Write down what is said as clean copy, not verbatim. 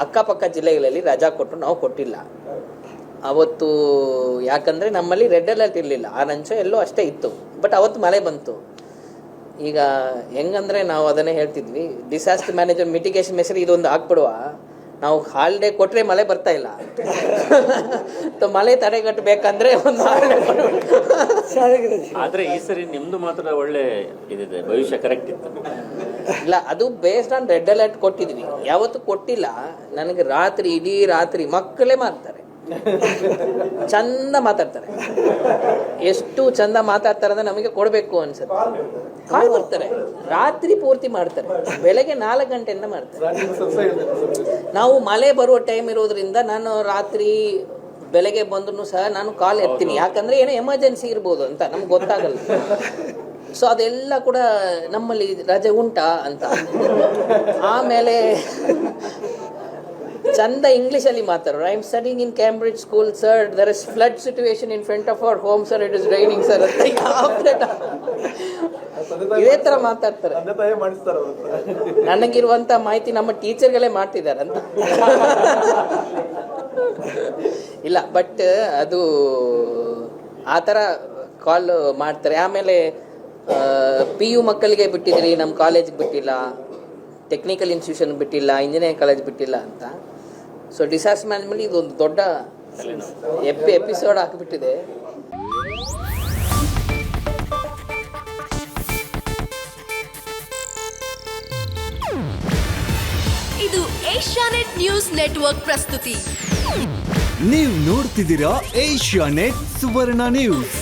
ಅಕ್ಕಪಕ್ಕ ಜಿಲ್ಲೆಗಳಲ್ಲಿ ರಜಾ ಕೊಟ್ಟು ನಾವು ಕೊಟ್ಟಿಲ್ಲ ಅವತ್ತು. ಯಾಕಂದರೆ ನಮ್ಮಲ್ಲಿ ರೆಡ್ ಅಲರ್ಟ್ ಇರಲಿಲ್ಲ, ಆರೆಂಜ್ ಎಲ್ಲೋ ಅಷ್ಟೇ ಇತ್ತು. ಬಟ್ ಅವತ್ತು ಮಳೆ ಬಂತು. ಈಗ ಹೆಂಗಂದರೆ ನಾವು ಅದನ್ನೇ ಹೇಳ್ತಿದ್ವಿ, ಡಿಸಾಸ್ಟರ್ ಮ್ಯಾನೇಜ್ಮೆಂಟ್ ಮಿಟಿಗೇಷನ್ ಮೆಷರ್ ಇದೊಂದು ಹಾಕ್ಬಿಡುವ. ನಾವು ಹಾಲಿಡೇ ಕೊಟ್ಟರೆ ಮಳೆ ಬರ್ತಾ ಇಲ್ಲ, ಮಳೆ ತಡೆಗಟ್ಟಬೇಕಂದ್ರೆ ಒಂದು ಆದರೆ ಈ ಸರಿ ನಿಮ್ಮದು ಮಾತ್ರ ಒಳ್ಳೆ ಇದಿದೆ, ಭವಿಷ್ಯ ಕರೆಕ್ಟ್ ಇತ್ತು. ಇಲ್ಲ, ಅದು ಬೇಸ್ಡ್ ಆನ್ ರೆಡ್ ಅಲರ್ಟ್ ಕೊಟ್ಟಿದ್ವಿ. ಯಾವತ್ತು ಕೊಟ್ಟಿಲ್ಲ. ನನಗೆ ರಾತ್ರಿ ಇಡೀ ರಾತ್ರಿ ಮಕ್ಕಳೇ ಮಾಡ್ತಾರೆ, ಚಂದ ಮಾತಾಡ್ತಾರೆ. ಎಷ್ಟು ಚಂದ ಮಾತಾಡ್ತಾರೆ ಅಂದರೆ ನಮಗೆ ಕೊಡಬೇಕು ಅನ್ಸುತ್ತೆ. ಕಾಲ್ ಬರ್ತಾರೆ, ರಾತ್ರಿ ಪೂರ್ತಿ ಮಾಡ್ತಾರೆ, ಬೆಳಗ್ಗೆ 4 ಗಂಟೆಯಿಂದ ಮಾಡ್ತಾರೆ. ನಾವು ಮಳೆ ಬರುವ ಟೈಮ್ ಇರೋದ್ರಿಂದ ನಾನು ರಾತ್ರಿ ಬೆಳಗ್ಗೆ ಬಂದ್ರೂ ಸಹ ನಾನು ಕಾಲ್ ಎತ್ತೀನಿ. ಯಾಕಂದರೆ ಏನೋ ಎಮರ್ಜೆನ್ಸಿ ಇರ್ಬೋದು ಅಂತ ನಮ್ಗೆ ಗೊತ್ತಾಗಲ್ಲ. ಸೊ ಅದೆಲ್ಲ ಕೂಡ ನಮ್ಮಲ್ಲಿ ರಜೆ ಉಂಟಾ ಅಂತ. ಆಮೇಲೆ ಚಂದ ಇಂಗ್ಲೀಷಲ್ಲಿ ಮಾತಾಡೋರು. I am studying in Cambridge school sir, there is flood situation in front of our home sir, it is raining sir ಅಂತ ಇದೇ ಥರ ಮಾತಾಡ್ತಾರೆ. ನನಗಿರುವಂಥ ಮಾಹಿತಿ ನಮ್ಮ ಟೀಚರ್ಗಳೇ ಮಾಡ್ತಿದ್ದಾರೆ ಅಂತ. ಇಲ್ಲ, ಬಟ್ ಅದು ಆ ಥರ ಕಾಲ್ ಮಾಡ್ತಾರೆ. ಆಮೇಲೆ PU ಮಕ್ಕಳಿಗೆ ಬಿಟ್ಟಿದ್ರಿ, ನಮ್ಮ ಕಾಲೇಜಿಗೆ ಬಿಟ್ಟಿಲ್ಲ, ಟೆಕ್ನಿಕಲ್ ಇನ್ಸ್ಟಿಟ್ಯೂಷನ್ ಬಿಟ್ಟಿಲ್ಲ, ಇಂಜಿನಿಯರಿಂಗ್ ಕಾಲೇಜ್ ಬಿಟ್ಟಿಲ್ಲ ಅಂತ. ಸೊ ಡಿಸಾಸ್ಟರ್ ಮ್ಯಾನೇಜ್ಮೆಂಟ್ ಇದೊಂದು ದೊಡ್ಡ ಎಪಿಸೋಡ್ ಹಾಕಿಬಿಟ್ಟಿದೆ. ಇದು ಏಷ್ಯಾನೆಟ್ ನ್ಯೂಸ್ ನೆಟ್ವರ್ಕ್ ಪ್ರಸ್ತುತಿ. ನೀವು ನೋಡ್ತಿದ್ದೀರಾ ಏಷ್ಯಾನೆಟ್ ಸುವರ್ಣ ನ್ಯೂಸ್.